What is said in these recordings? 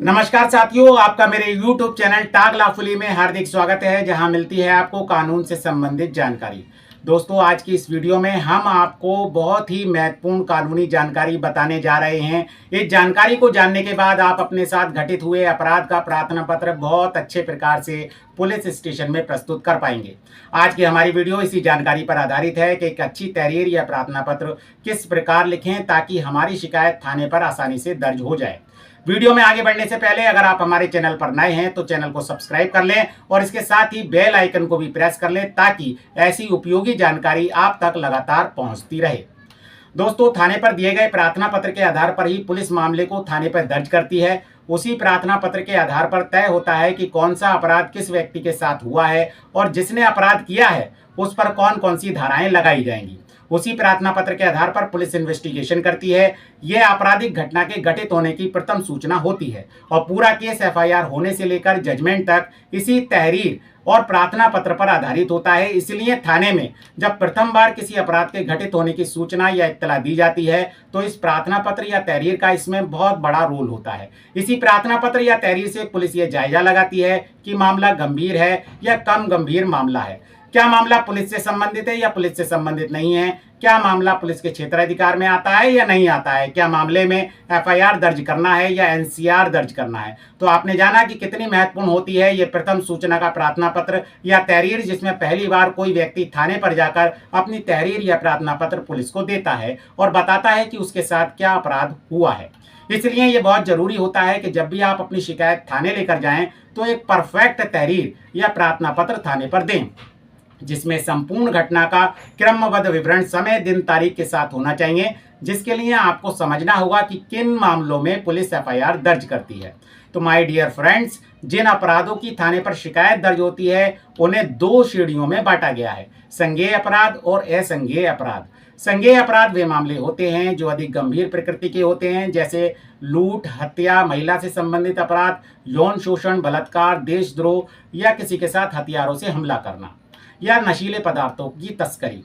नमस्कार साथियों, आपका मेरे YouTube चैनल टाग लाफुली में हार्दिक स्वागत है, जहां मिलती है आपको कानून से संबंधित जानकारी। दोस्तों, आज की इस वीडियो में हम आपको बहुत ही महत्वपूर्ण कानूनी जानकारी बताने जा रहे हैं। इस जानकारी को जानने के बाद आप अपने साथ घटित हुए अपराध का प्रार्थना पत्र बहुत अच्छे प्रकार से पुलिस स्टेशन में प्रस्तुत कर पाएंगे। आज की हमारी वीडियो इसी जानकारी पर आधारित है कि एक अच्छी तहरीर या प्रार्थना पत्र किस प्रकार लिखें ताकि हमारी शिकायत थाने पर आसानी से दर्ज हो जाए। वीडियो में आगे बढ़ने से पहले अगर आप हमारे चैनल पर नए हैं तो चैनल को सब्सक्राइब कर लें और इसके साथ ही बेल आइकन को भी प्रेस कर लें ताकि ऐसी उपयोगी जानकारी आप तक लगातार पहुंचती रहे। दोस्तों, थाने पर दिए गए प्रार्थना पत्र के आधार पर ही पुलिस मामले को थाने पर दर्ज करती है। उसी प्रार्थना पत्र के आधार पर तय होता है कि कौन सा अपराध किस व्यक्ति के साथ हुआ है और जिसने अपराध किया है उस पर कौन कौन सी धाराएं लगाई जाएंगी। उसी प्रार्थना पत्र के आधार पर पुलिस इन्वेस्टिगेशन करती है। यह आपराधिक घटना के घटित होने की प्रथम सूचना होती है और पूरा केस एफआईआर होने से लेकर जजमेंट तक इसी तहरीर और प्रार्थना पत्र पर आधारित होता है। इसलिए थाने में जब प्रथम बार किसी अपराध के घटित होने की सूचना या इत्तला दी जाती है तो इस प्रार्थना पत्र या तहरीर का इसमें बहुत बड़ा रोल होता है। इसी प्रार्थना पत्र या तहरीर से पुलिस ये जायजा लगाती है कि मामला गंभीर है या कम गंभीर मामला है, क्या मामला पुलिस से संबंधित है या पुलिस से संबंधित नहीं है, क्या मामला पुलिस के क्षेत्राधिकार में आता है या नहीं आता है, क्या मामले में एफआईआर दर्ज करना है या एनसीआर दर्ज करना है। तो आपने जाना कि कितनी महत्वपूर्ण होती है ये प्रथम सूचना का प्रार्थना पत्र या तहरीर, जिसमें पहली बार कोई व्यक्ति थाने पर जाकर अपनी तहरीर या प्रार्थना पत्र पुलिस को देता है और बताता है कि उसके साथ क्या अपराध हुआ है। इसलिए ये बहुत जरूरी होता है कि जब भी आप अपनी शिकायत थाने लेकर जाएं तो एक परफेक्ट तहरीर या प्रार्थना पत्र थाने पर दें, जिसमें संपूर्ण घटना का क्रमबद्ध विवरण समय दिन तारीख के साथ होना चाहिए, जिसके लिए आपको समझना होगा कि किन मामलों में पुलिस एफआईआर दर्ज करती है। तो माय डियर फ्रेंड्स, जिन अपराधों की थाने पर शिकायत दर्ज होती है उन्हें दो श्रेणियों में बांटा गया है, संज्ञेय अपराध और असंज्ञेय अपराध। संज्ञेय अपराध वे मामले होते हैं जो अधिक गंभीर प्रकृति के होते हैं, जैसे लूट, हत्या, महिला से संबंधित अपराध, यौन शोषण, बलात्कार, देशद्रोह या किसी के साथ हथियारों से हमला करना या नशीले पदार्थों की तस्करी।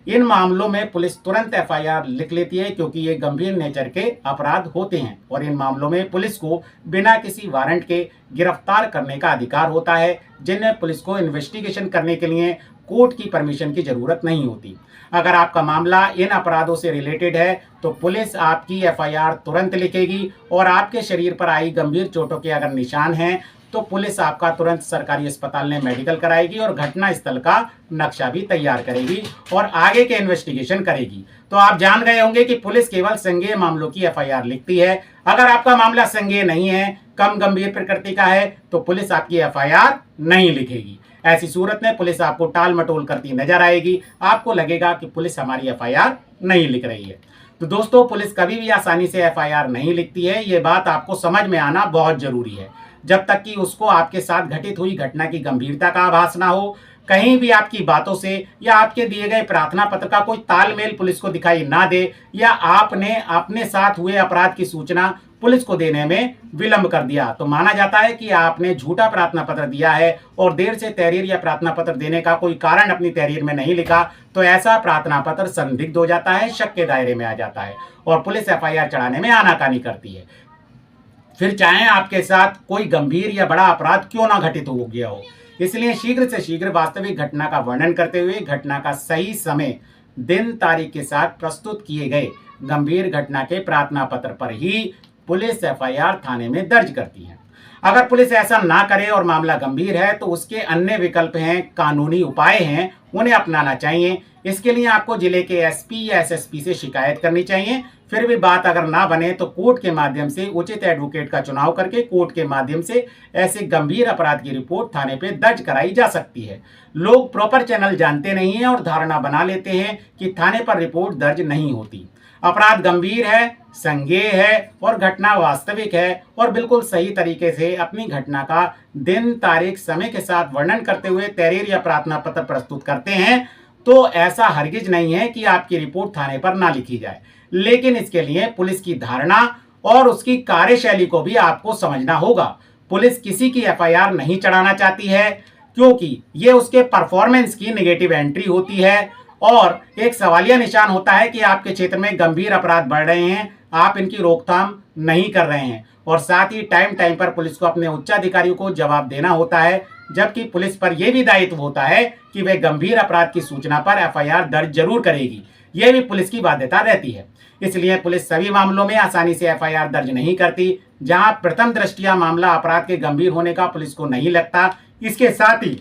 इन मामलों में पुलिस तुरंत एफआईआर लिख लेती है क्योंकि ये गंभीर नेचर के अपराध होते हैं और इन मामलों में पुलिस को बिना किसी वारंट के गिरफ्तार करने का अधिकार होता है, जिनमें पुलिस को इन्वेस्टिगेशन करने के लिए कोर्ट की परमिशन की जरूरत नहीं होती। अगर आपका मामला इन अपराधों से रिलेटेड है तो पुलिस आपकी एफआईआर तुरंत लिखेगी और आपके शरीर पर आई गंभीर चोटों के अगर निशान हैं तो पुलिस आपका तुरंत सरकारी अस्पताल में मेडिकल कराएगी और घटना स्थल का नक्शा भी तैयार करेगी और आगे के इन्वेस्टिगेशन करेगी। तो आप जान गए होंगे कि पुलिस केवल संज्ञेय मामलों की एफआईआर लिखती है। अगर आपका मामला संज्ञेय नहीं है, कम गंभीर प्रकृति का है, तो पुलिस आपकी एफआईआर नहीं लिखेगी। ऐसी सूरत में पुलिस आपको टाल मटोल करती नजर आएगी, आपको लगेगा कि पुलिस हमारी एफआईआर नहीं लिख रही है। तो दोस्तों, पुलिस कभी भी आसानी से एफआईआर नहीं लिखती है, ये बात आपको समझ में आना बहुत जरूरी है। जब तक कि उसको आपके साथ घटित हुई घटना की गंभीरता का आभास ना हो, कहीं भी आपकी बातों से या आपके दिए गए प्रार्थना पत्र का कोई तालमेल पुलिस को दिखाई ना दे या आपने अपने साथ हुए अपराध की सूचना पुलिस को देने में विलंब कर दिया, तो माना जाता है कि आपने झूठा प्रार्थना पत्र दिया है और देर से तहरीर या प्रार्थना पत्र देने का कोई कारण अपनी तहरीर में नहीं लिखा, तो ऐसा प्रार्थना पत्र संदिग्ध हो जाता है, शक के दायरे में आ जाता है और पुलिस एफआईआर चढ़ाने में आनाकानी करती है। फिर चाहे आपके साथ कोई गंभीर या बड़ा अपराध क्यों ना घटित हो गया हो। इसलिए शीघ्र से शीघ्र वास्तविक घटना का वर्णन करते हुए घटना का सही समय, दिन, तारीख के साथ प्रस्तुत किए गए गंभीर घटना के प्रार्थना पत्र पर ही पुलिस एफआईआर थाने में दर्ज करती है। अगर पुलिस ऐसा ना करे और मामला गंभीर है तो उसके अन्य विकल्प हैं, कानूनी उपाय हैं, उन्हें अपनाना चाहिए। इसके लिए आपको जिले के एसपी या एसएसपी से शिकायत करनी चाहिए। फिर भी बात अगर ना बने तो कोर्ट के माध्यम से उचित एडवोकेट का चुनाव करके कोर्ट के माध्यम से ऐसे गंभीर अपराध की रिपोर्ट थाने पे दर्ज कराई जा सकती है। लोग प्रॉपर चैनल जानते नहीं हैं और धारणा बना लेते हैं कि थाने पर रिपोर्ट दर्ज नहीं होती। अपराध गंभीर है, संज्ञेय है और घटना वास्तविक है और बिल्कुल सही तरीके से अपनी घटना का दिन, तारीख, समय के साथ वर्णन करते हुए तहरीर या प्रार्थना पत्र प्रस्तुत करते हैं, तो ऐसा हरगिज नहीं है कि आपकी रिपोर्ट थाने पर ना लिखी जाए। लेकिन इसके लिए पुलिस की धारणा और उसकी कार्यशैली को भी आपको समझना होगा। पुलिस किसी की एफआईआर नहीं चढ़ाना चाहती है क्योंकि ये उसके परफॉर्मेंस की नेगेटिव एंट्री होती है और एक सवालिया निशान होता है कि आपके क्षेत्र में गंभीर अपराध बढ़ रहे हैं, आप इनकी रोकथाम नहीं कर रहे हैं और साथ ही टाइम टाइम पर पुलिस को अपने उच्चाधिकारियों को जवाब देना होता है, जबकि पुलिस पर यह भी दायित्व होता है कि वह गंभीर अपराध की सूचना पर एफआईआर दर्ज जरूर करेगी। यह भी पुलिस की बाध्यता रहती है। इसलिए पुलिस सभी मामलों में आसानी से एफआईआर दर्ज नहीं करती। जहां प्रथम दृष्टया मामला अपराध के गंभीर होने का पुलिस को नहीं लगता, इसके साथ ही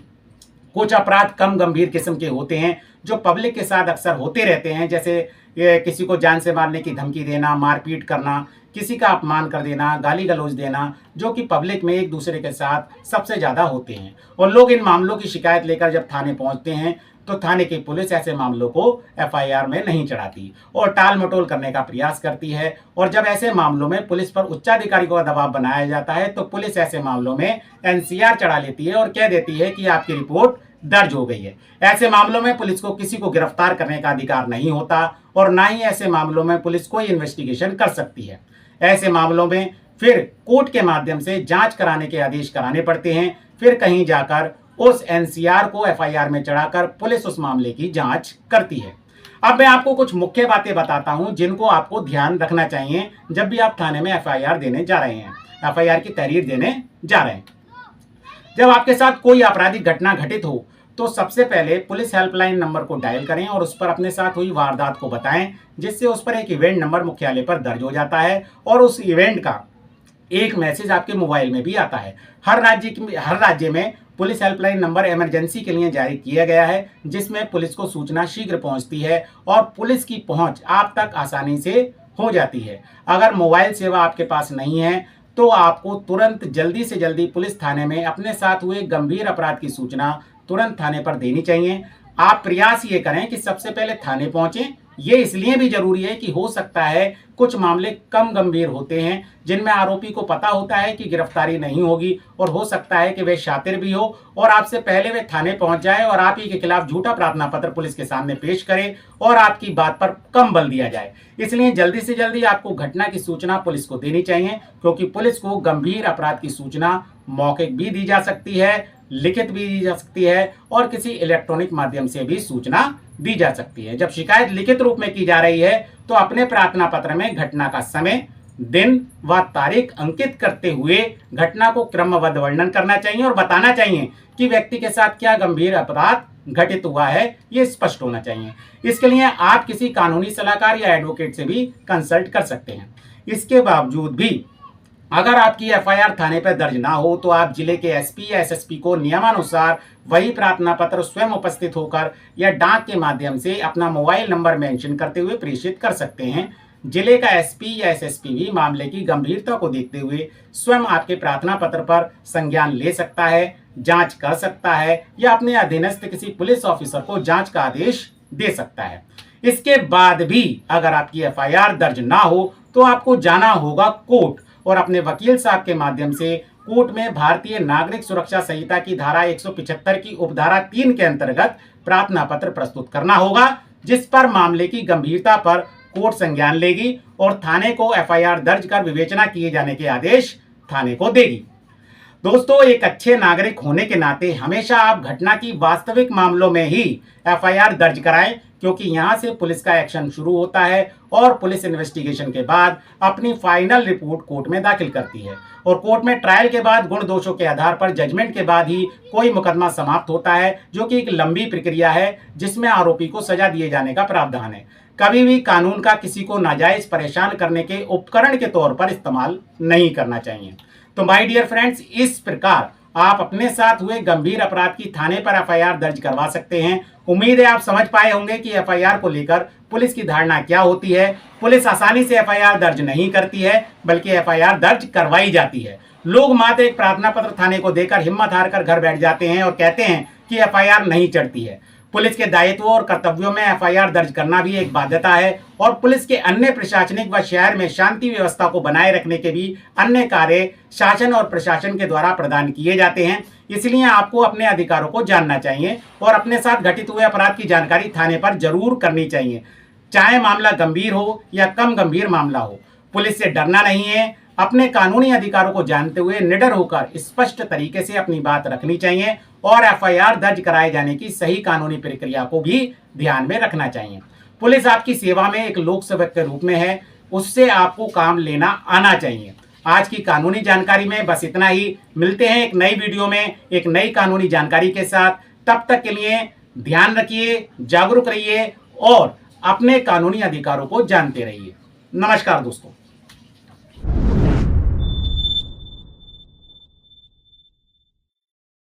कुछ अपराध कम गंभीर किस्म के होते हैं जो पब्लिक के साथ अक्सर होते रहते हैं, जैसे किसी को जान से मारने की धमकी देना, मारपीट करना, किसी का अपमान कर देना, गाली गलौज देना, जो कि पब्लिक में एक दूसरे के साथ सबसे ज़्यादा होते हैं। और लोग इन मामलों की शिकायत लेकर जब थाने पहुंचते हैं तो थाने की पुलिस ऐसे मामलों को एफआईआर में नहीं चढ़ाती और टाल मटोल करने का प्रयास करती है। और जब ऐसे मामलों में पुलिस पर उच्चाधिकारी को दबाव बनाया जाता है तो पुलिस ऐसे मामलों में एनसीआर चढ़ा लेती है और कह देती है कि आपकी रिपोर्ट दर्ज हो गई है। ऐसे मामलों में पुलिस को किसी को गिरफ्तार करने का अधिकार नहीं होता और ना ही ऐसे मामलों में पुलिस कोई इन्वेस्टिगेशन कर सकती है। ऐसे मामलों में फिर कोर्ट के माध्यम से जांच कराने के आदेश कराने पड़ते हैं। फिर कहीं जाकर उस एनसीआर को एफआईआर में चढ़ाकर पुलिस उस मामले की जांच करती है। अब मैं आपको कुछ मुख्य बातें बताता हूं जिनको आपको ध्यान रखना चाहिए जब भी आप थाने में एफआईआर देने जा रहे हैं, एफआईआर की तहरीर देने जा रहे हैं। जब आपके साथ कोई आपराधिक घटना घटित हो तो सबसे पहले पुलिस हेल्पलाइन नंबर को डायल करें और उस पर अपने साथ हुई वारदात को बताएं, जिससे उस पर एक इवेंट नंबर मुख्यालय पर दर्ज हो जाता है और उस इवेंट का एक मैसेज आपके मोबाइल में भी आता है। हर राज्य में पुलिस हेल्पलाइन नंबर इमरजेंसी के लिए जारी किया गया है, जिसमें पुलिस को सूचना शीघ्र पहुंचती है और पुलिस की पहुंच आप तक आसानी से हो जाती है। अगर मोबाइल सेवा आपके पास नहीं है तो आपको तुरंत जल्दी से जल्दी पुलिस थाने में अपने साथ हुए गंभीर अपराध की सूचना तुरंत थाने पर देनी चाहिए। आप प्रयास ये करें कि सबसे पहले थाने पहुंचें। ये इसलिए भी जरूरी है कि हो सकता है कुछ मामले कम गंभीर होते हैं जिनमें आरोपी को पता होता है कि गिरफ्तारी नहीं होगी और हो सकता है कि वे शातिर भी हो और आपसे पहले वे थाने पहुंच जाए और आप ही के खिलाफ झूठा प्रार्थना पत्र पुलिस के सामने पेश करे और आपकी बात पर कम बल दिया जाए। इसलिए जल्दी से जल्दी आपको घटना की सूचना पुलिस को देनी चाहिए, क्योंकि पुलिस को गंभीर अपराध की सूचना मौखिक भी दी जा सकती है, लिखित भी दी जा सकती है और किसी इलेक्ट्रॉनिक माध्यम से भी सूचना दी जा सकती है। जब शिकायत लिखित रूप में की जा रही है तो अपने प्रार्थना पत्र में घटना का समय, दिन व तारीख अंकित करते हुए घटना को क्रमबद्ध वर्णन करना चाहिए और बताना चाहिए कि व्यक्ति के साथ क्या गंभीर अपराध घटित हुआ है, ये स्पष्ट होना चाहिए। इसके लिए आप किसी कानूनी सलाहकार या एडवोकेट से भी कंसल्ट कर सकते हैं। इसके बावजूद भी अगर आपकी एफआईआर थाने पर दर्ज ना हो तो आप जिले के एसपी या एसएसपी को नियमानुसार वही प्रार्थना पत्र स्वयं उपस्थित होकर या डाक के माध्यम से अपना मोबाइल नंबर मेंशन करते हुए प्रेषित कर सकते हैं। जिले का एसपी या एसएसपी भी मामले की गंभीरता को देखते हुए स्वयं आपके प्रार्थना पत्र पर संज्ञान ले सकता है, जांच कर सकता है या अपने अधीनस्थ किसी पुलिस ऑफिसर को जांच का आदेश दे सकता है। इसके बाद भी अगर आपकी एफआईआर दर्ज ना हो तो आपको जाना होगा कोर्ट और अपने वकील साहब के माध्यम से कोर्ट में भारतीय नागरिक सुरक्षा संहिता की धारा 175 की उपधारा 3 के अंतर्गत प्रार्थना पत्र प्रस्तुत करना होगा, जिस पर मामले की गंभीरता पर कोर्ट संज्ञान लेगी और थाने को एफआईआर दर्ज कर विवेचना किए जाने के आदेश थाने को देगी। दोस्तों, एक अच्छे नागरिक होने के नाते हमेशा आप घटना की वास्तविक मामलों में ही एफआईआर दर्ज कराएं, क्योंकि यहां से पुलिस का एक्शन शुरू होता है और पुलिस इन्वेस्टिगेशन के बाद अपनी फाइनल रिपोर्ट कोर्ट में दाखिल करती है और कोर्ट में ट्रायल के बाद गुण दोषों के आधार पर जजमेंट के बाद ही कोई मुकदमा समाप्त होता है, जो कि एक लंबी प्रक्रिया है जिसमें आरोपी को सजा दिए जाने का प्रावधान है। कभी भी कानून का किसी को नाजायज परेशान करने के उपकरण के तौर पर इस्तेमाल नहीं करना चाहिए। तो माय डियर फ्रेंड्स, इस प्रकार आप अपने साथ हुए गंभीर अपराध की थाने पर एफआईआर दर्ज करवा सकते हैं। उम्मीद है आप समझ पाए होंगे कि एफआईआर को लेकर पुलिस की धारणा क्या होती है। पुलिस आसानी से एफआईआर दर्ज नहीं करती है, बल्कि एफआईआर दर्ज करवाई जाती है। लोग मात्र एक प्रार्थना पत्र थाने को देकर हिम्मत हारकर घर बैठ जाते हैं और कहते हैं कि एफआईआर नहीं चढ़ती है। पुलिस के दायित्वों और कर्तव्यों में एफआईआर दर्ज करना भी एक बाध्यता है और पुलिस के अन्य प्रशासनिक व शहर में शांति व्यवस्था को बनाए रखने के भी अन्य कार्य शासन और प्रशासन के द्वारा प्रदान किए जाते हैं। इसलिए आपको अपने अधिकारों को जानना चाहिए और अपने साथ घटित हुए अपराध की जानकारी थाने पर जरूर करनी चाहिए, चाहे मामला गंभीर हो या कम गंभीर मामला हो। पुलिस से डरना नहीं है। अपने कानूनी अधिकारों को जानते हुए निडर होकर स्पष्ट तरीके से अपनी बात रखनी चाहिए और एफआईआर दर्ज कराए जाने की सही कानूनी प्रक्रिया को भी ध्यान में रखना चाहिए। पुलिस आपकी सेवा में एक लोक सेवक के रूप में है। उससे आपको काम लेना आना चाहिए। आज की कानूनी जानकारी में बस इतना ही। मिलते हैं एक नई वीडियो में एक नई कानूनी जानकारी के साथ। तब तक के लिए ध्यान रखिए, जागरूक रहिए और अपने कानूनी अधिकारों को जानते रहिए। नमस्कार दोस्तों।